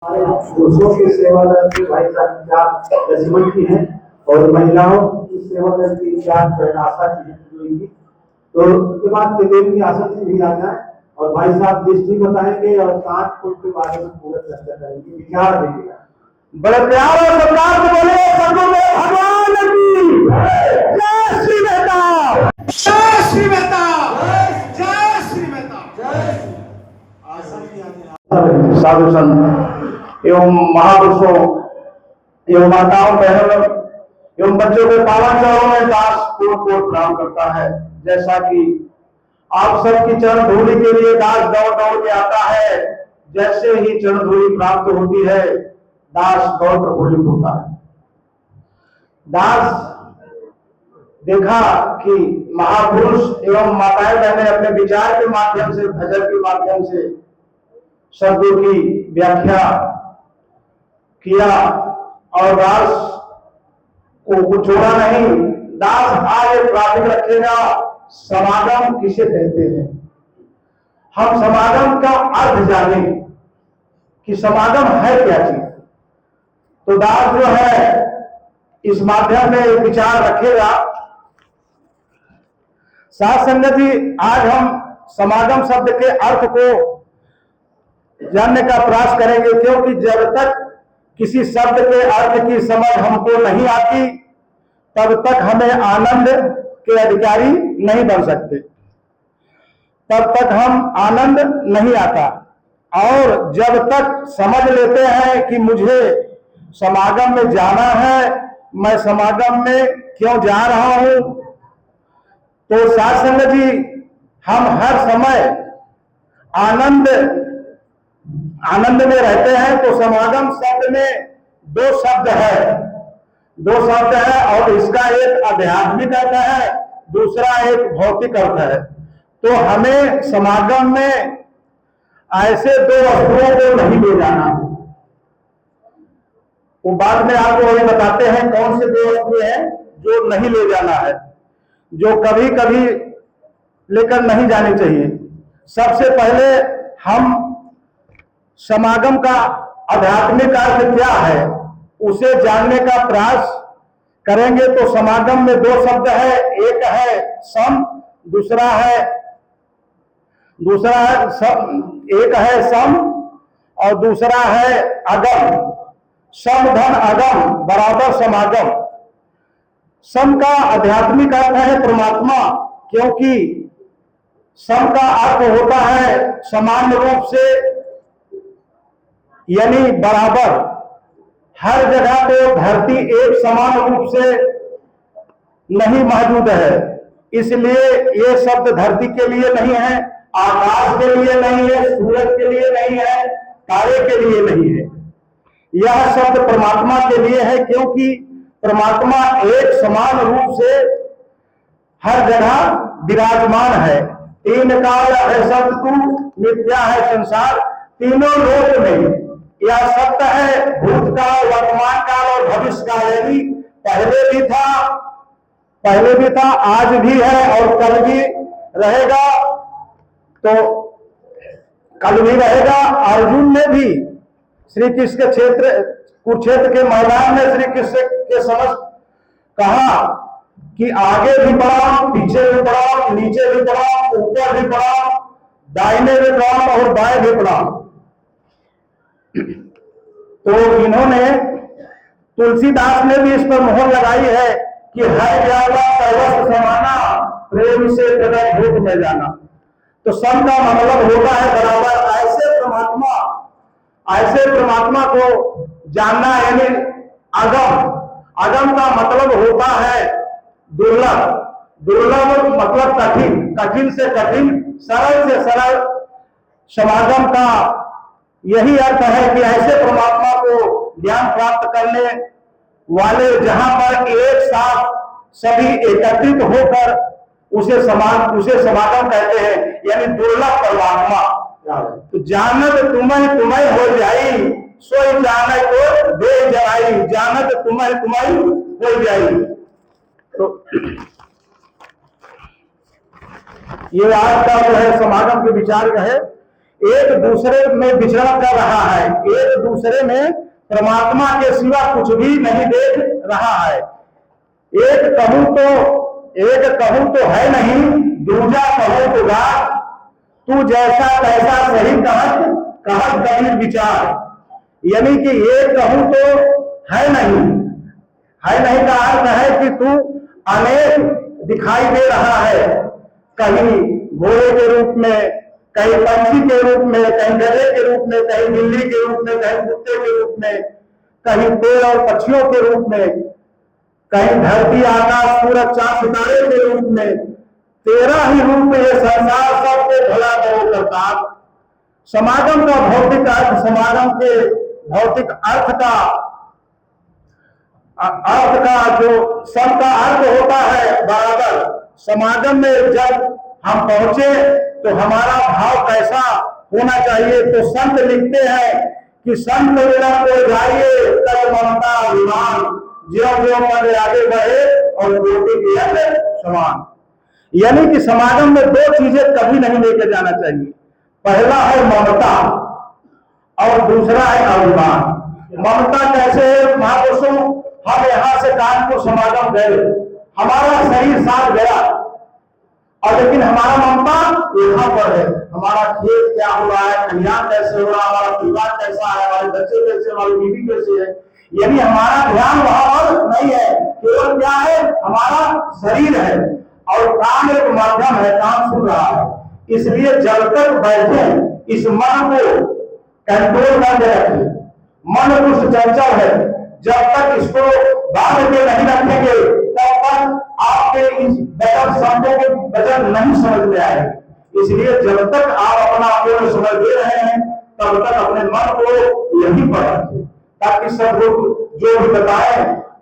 पुरुषों की सेवा दल की भाई साहब क्या रेजिमेंट की है और महिलाओं की सेवा दल की क्या आशा की है। तो उसके बाद त्रिदेव की आशा से भी आ जाए और भाई साहब दृष्टि बताएंगे और 7 फुट के बारे में पूरा चर्चा करेंगे, विचार देंगे। बड़े प्यार और सत्कार से बोले सदगुरुदेव भगवान की जय श्री मेहता, जय श्री मेहता, जय श्री मेहता। साधु संत एवं महापुरुषों एवं माताओं बहनों एवं बच्चों के पावन चरणों में दास कोट प्रणाम करता है। जैसा कि आप सबकी चरण धूलि के लिए दास दौड़ दौड़ के आता है, जैसे ही चरण धूलि प्राप्त होती है दास दौड़ प्रफुल्लित होता है। दास देखा कि महापुरुष एवं माताएं बहनें अपने विचार के माध्यम से, भजन के माध्यम से शब्दों की व्याख्या किया और दास को छोड़ा नहीं। दास आज प्राथमिक रखेगा समागम किसे कहते हैं। हम समागम का अर्थ जाने कि समागम है क्या चीज। तो दास जो है इस माध्यम में विचार रखेगा। साथ संगत जी, आज हम समागम शब्द के अर्थ को जानने का प्रयास करेंगे, क्योंकि जब तक किसी शब्द के अर्थ की समझ हमको नहीं आती तब तक हमें आनंद के अधिकारी नहीं बन सकते, तब तक हम आनंद नहीं आता। और जब तक समझ लेते हैं कि मुझे समागम में जाना है, मैं समागम में क्यों जा रहा हूं, तो साथ संगत जी हम हर समय आनंद में रहते हैं। तो समागम शब्द में दो शब्द है और इसका एक आध्यात्मिक अर्थ है, दूसरा एक भौतिक अर्थ है। तो हमें समागम में ऐसे दो वस्तुओं को नहीं ले जाना। वो बाद में आपको वही बताते हैं कौन से दो वस्तुएं हैं जो नहीं ले जाना है, जो कभी कभी लेकर नहीं जानी चाहिए। सबसे पहले हम समागम का आध्यात्मिक अर्थ क्या है उसे जानने का प्रयास करेंगे। तो समागम में दो शब्द है, एक है सम, एक है सम और दूसरा है अगम। सम धन अगम बराबर समागम। सम का आध्यात्मिक अर्थ है परमात्मा, क्योंकि सम का अर्थ होता है समान रूप से, यानी बराबर। हर जगह तो धरती एक समान रूप से नहीं मौजूद है, इसलिए ये शब्द धरती के लिए नहीं है, आकाश के लिए नहीं है, सूरज के लिए नहीं है, तारे के लिए नहीं है। यह शब्द परमात्मा के लिए है, क्योंकि परमात्मा एक समान रूप से हर जगह विराजमान है। तीन काल है सब तू, मिथ्या है संसार, तीनों लोक में यह सत्य है। भूतकाल, वर्तमान काल और भविष्य काल, यानी पहले भी था, आज भी है और कल भी रहेगा। तो कल भी रहेगा। अर्जुन ने भी श्री कृष्ण के कुरुक्षेत्र के मैदान में श्री कृष्ण के समक्ष कहा कि आगे भी बढ़ाओ, पीछे भी बढ़ाओ, नीचे भी बढ़ाओ, ऊपर भी बढ़ाओ, दाहिने भी बढ़ाओ और बाएं भी बढ़ाओ। तो इन्होंने, तुलसीदास ने भी इस पर मोहर लगाई है कि हर जावा सर्वस्व समाना, प्रेम से हृदय भूत में जाना। तो सम का मतलब होता है बराबर। ऐसे प्रमात्मा को जानना, यानी अगम का मतलब होता है दुर्लभ मतलब कठिन, कठिन से कठिन, सरल से सरल। समागम का यही अर्थ है कि ऐसे परमात्मा को ज्ञान प्राप्त करने वाले, जहां पर एक साथ सभी एकत्रित होकर उसे समागम कहते हैं, यानी दुर्लभ परमात्मा। तो जानत तुम्हें हो जाई, सोई जाने को दे जलाई, जानत तुम्हें हो जाई। तो ये आज का जो है समागम के विचार है एक दूसरे में विचरण कर रहा है, एक दूसरे में परमात्मा के सिवा कुछ भी नहीं देख रहा है। एक कहूं तो है नहीं, दूजा कहूं तो गा, तू जैसा तैसा सही कहत कहत कबीर विचार। यानी कि एक कहूं तो है नहीं, है नहीं का अर्थ है कि तू अनेक दिखाई दे रहा है, कहीं घोड़े के रूप में, कहीं पंछी के रूप में, कहीं गधे के रूप में, कहीं बिल्ली के रूप में, कहीं कुत्ते के रूप में, कहीं पेड़ और पक्षियों के रूप में, कहीं धरती आकाश सूरज चांद सितारे के रूप में। तेरा ही रूप ये संसार सबको भला दो करता। समागम का भौतिक अर्थ, समागम के भौतिक अर्थ का जो सब का अर्थ होता है बराबर। समागम में जब हम पहुंचे तो हमारा भाव कैसा होना चाहिए, तो संत लिखते हैं कि संत मिलन को जाइए तब ममता अभिमान, ज्यों ज्यों मन आगे बढ़े और ज्योति के अंदर समान। यानी कि समागम में दो चीजें कभी नहीं लेकर जाना चाहिए, पहला है ममता और दूसरा है अभिमान। ममता कैसे है महापुरुषों, हम यहां से कानपुर समागम गए, हमारा शरीर साथ गया और लेकिन हमारा ममता यहाँ पर है। हमारा खेत क्या हो रहा है, कल्याण कैसे हो रहा है, हमारा परिवार कैसा है, हमारे बच्चे कैसे, हमारी बीवी कैसे है, यानी हमारा ध्यान वहां पर नहीं है। केवल क्या है, हमारा शरीर है और काम एक माध्यम है, काम सुन रहा है। इसलिए जब तक बैठे इस मन को कंट्रोल करके रखें। मन दुष्ट चंचल है, जब तक इसको बांध के नहीं रखेंगे तब तक आपके इस वचन शब्दों के वचन नहीं समझ में आएंगे। इसलिए जब तक आप अपना पूर्ण समझ दे रहे हैं तब तक अपने मन को यहीं पर रखें, ताकि सब लोग जो भी बताए,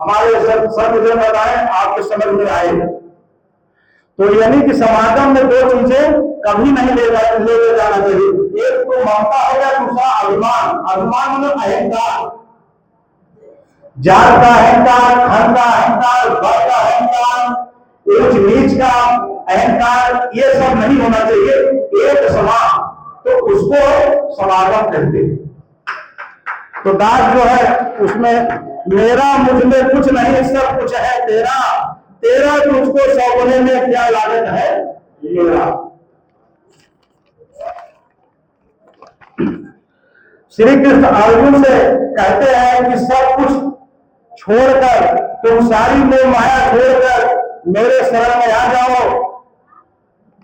हमारे सब जो बताए आपके समझ में आए। तो यानी कि समागम में दो चीजें कभी नहीं ले जाना चाहिए, एक तो ममता हो गया, दूसरा अभिमान। अभिमान मतलब अहंकार, जात का अहंकार, धन का अहंकार, बल का अहंकार, ऊंच नीच का अहंकार, ये सब नहीं होना चाहिए, एक समान। तो उसको समागम कहते हैं। तो दास जो है उसमें मेरा मुझ में कुछ नहीं, सब कुछ है तेरा, तेरा तुझको सौंपने में क्या लागत है मेरा। श्री कृष्ण अर्जुन से कहते हैं कि सब कुछ छोड़कर, तुम सारी मोह माया छोड़कर मेरे शरण में आ जाओ।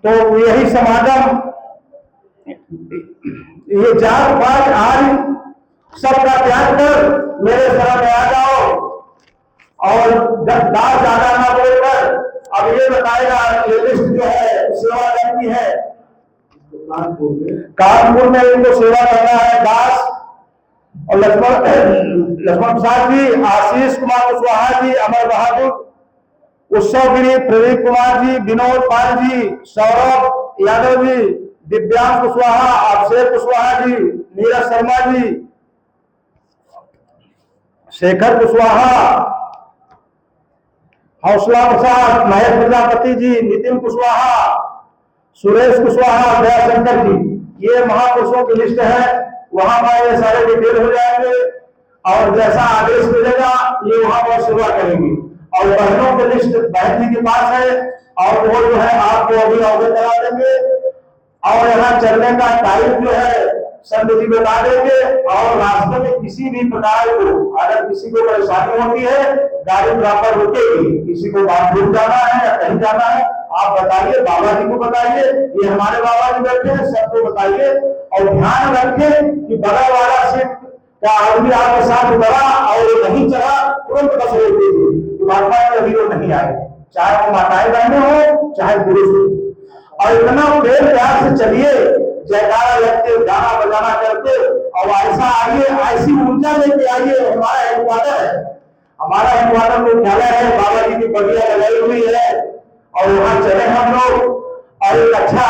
तो यही समागम, ये जात पात आदि सबका त्याग कर मेरे शरण में आ जाओ। और जब दास ज्यादा ना बोलकर अब ये बताएगा, ये लिस्ट जो है सेवा करनी है कानपुर में इनको सेवा करना है दास और लक्ष्मण प्रसाद जी, आशीष कुमार कुशवाहा जी, अमर बहादुर, उत्सव गिरी, प्रदीप कुमार जी, विनोद पाल जी, सौरभ यादव जी, दिव्यांश कुशवाहा, अभिषेक कुशवाहा जी, नीरज शर्मा जी, शेखर कुशवाहा, हौसला प्रसाद, महेश प्रजापति जी, नितिन कुशवाहा, सुरेश कुशवाहा, दयाशंकर जी, ये महापुरुषों की लिस्ट है। वहां पर ये सारे डिटेल हो जाएंगे और जैसा आदेश मिलेगा ये वहां पर सेवा करेंगे। और बहनों की लिस्ट बहन जी के पास है और वो जो है आपको अभी अवगत करा देंगे। और यहाँ चलने का टाइम जो है संत जी बता देंगे। और रास्ते में किसी भी प्रकार को अगर किसी को परेशानी होती है, गाड़ी बराबर रुकेगी, किसी को बाथरूम जाना है या कहीं जाना है आप बताइए, बाबा जी को बताइए, ये हमारे बाबा जी बैठे हैं, सबको बताइए। और ध्यान रखें कि बगल वाला सीट का आदमी आपके साथ उतरा और नहीं चला, तुरंत बस रोक दीजिए, माताएं कभी वो नहीं आए, चाहे वो माताएं बहने हो चाहे पुरुष हो। और इतना प्रेम प्यार से चलिए, जयकारा लगते, गाना बजाना करते, और ऐसा आइए, ऐसी ऊर्जा लेके आइए। हमारा हेडक्वार्टर है, हमारा हेडक्वार्टर मुख्यालय है, बाबा जी की बगिया लगाई हुई है और वहां चले हम लोग और एक अच्छा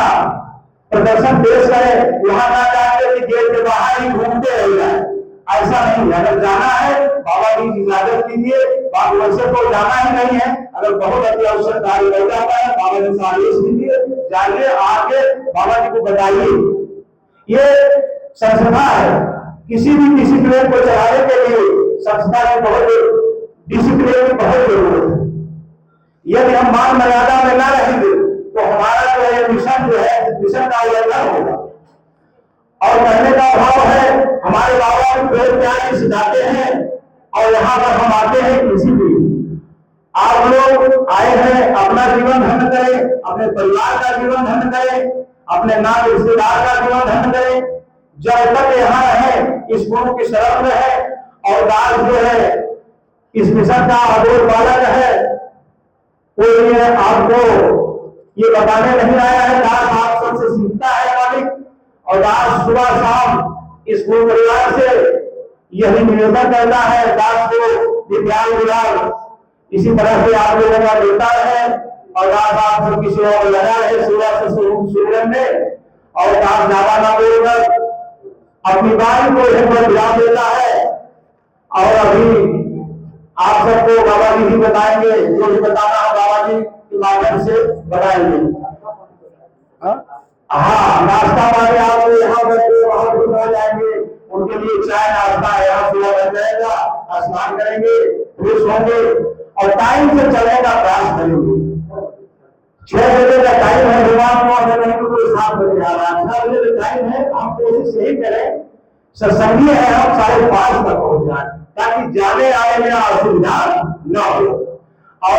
प्रदर्शन पेश करें। वहां ना जाकर के गेट के बाहर ही घूमते रह जाए, ऐसा नहीं है। अगर जाना है बाबा जी की इजाजत कीजिए, बाकी वैसे तो जाना ही नहीं है। अगर बहुत अत्यावश्यक कार्य रह जाता है बाबा जी से आदेश दीजिए, जाइए, आके बाबा जी को बताइए। ये संस्था है, किसी भी डिसिप्लिन को चलाने के लिए संस्था की बहुत डिसिप्लिन की बहुत जरूरत है। यदि हम मान मर्यादा में ना रहेंगे तो हमारा जो है मिशन जो है मिशन का उल्लंघन होगा। और कहने का भाव है, हमारे बाबा भी प्रेम प्यार सिखाते हैं और यहाँ पर हम आते हैं किसी भी आप लोग आए हैं अपना जीवन धन्य करें, अपने परिवार का जीवन धन्य करें, अपने नाम रिश्तेदार का जीवन धन्य करें। जब तक यहाँ रहे इस गुरु की शरण में है और दास जो है इस मिशन का अबोध बालक है, कोई आपको ये बताने नहीं आया है, दास आप सबसे सीखता है मालिक। और दास सुबह शाम इस गुरु परिवार से यही निवेदन करता है, दास को विज्ञान विभाग इसी तरह से आप लोगों का मिलता है और दास आप सब किसी और लगा है सुबह से सूर्य में। और दास ज्यादा ना बोलकर अपनी वाणी को एक ध्यान देता है। और अभी आप सबको बाबा जी ही बताएंगे, जो भी बताना है बाबा जी के माध्यम से बताएंगे। हाँ, नाश्ता पानी आपको यहाँ बैठे वहां घुमा जाएंगे, उनके लिए चाय नाश्ता है यहाँ सुबह बन जाएगा, स्नान करेंगे, फ्रेश होंगे और टाइम से चलने का प्रयास करेंगे। 6 बजे का टाइम है, भगवान को अगर नहीं तो 7 बजे आ रहा है, 6 बजे का टाइम है, हम कोशिश यही करें सत्संगी है हम 5:30 तक पहुंच जाए ताकि जाने आने में असुविधा न हो। और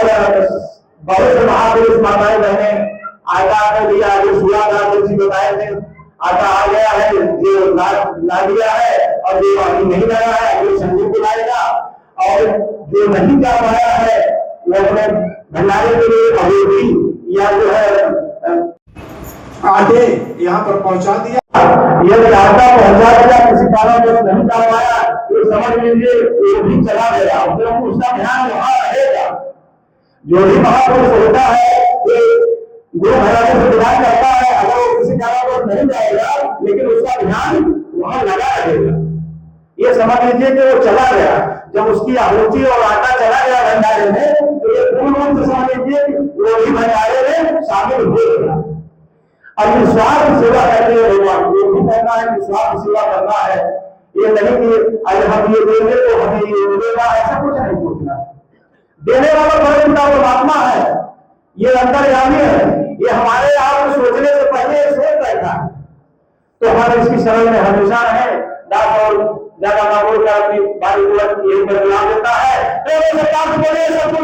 बहुत से महापुरुष माताएं बहने आटा के लिए आगे सुला जी बताए थे, आटा आ गया है, जो ला दिया है और जो अभी नहीं लगा है वो संजय को लाएगा। और जो नहीं जा पाया है वो अपने भंडारे के लिए अभी या जो है आटे यहाँ पर पहुंचा दिया। यदि आटा पहुंचा दिया किसी कारण में नहीं जा पाया तो समझ लीजिए वो भी चला गया, उसका ध्यान वहां रहेगा। जो भी महापुरुष होता है गुरु घराने से विधान करता है, अगर वो किसी कारण नहीं जाएगा लेकिन उसका ध्यान वहां लगा रहेगा। ये समझ लीजिए कि वो चला गया, जब उसकी आहुति और आटा चला गया भंडारे में तो ये पूर्ण रूप से समझ लीजिए वो भी भंडारे में शामिल हो गया। अब निस्वार्थ सेवा करते हैं भगवान, ये भी कहना है निस्वार्थ सेवा करना है। ये नहीं कि अगर हम ये देंगे तो हमें ये मिलेगा, ऐसा कुछ नहीं सोचना। देने वाला परम परमात्मा है, ये अंतर्यामी है, ये हमारे आप सोचने से पहले सोच बैठा है। तो हम इसकी शरण में हमेशा रहे। दास और ज्यादा ना बोलकर अपनी बारी को यही बदला देता है। बोले सब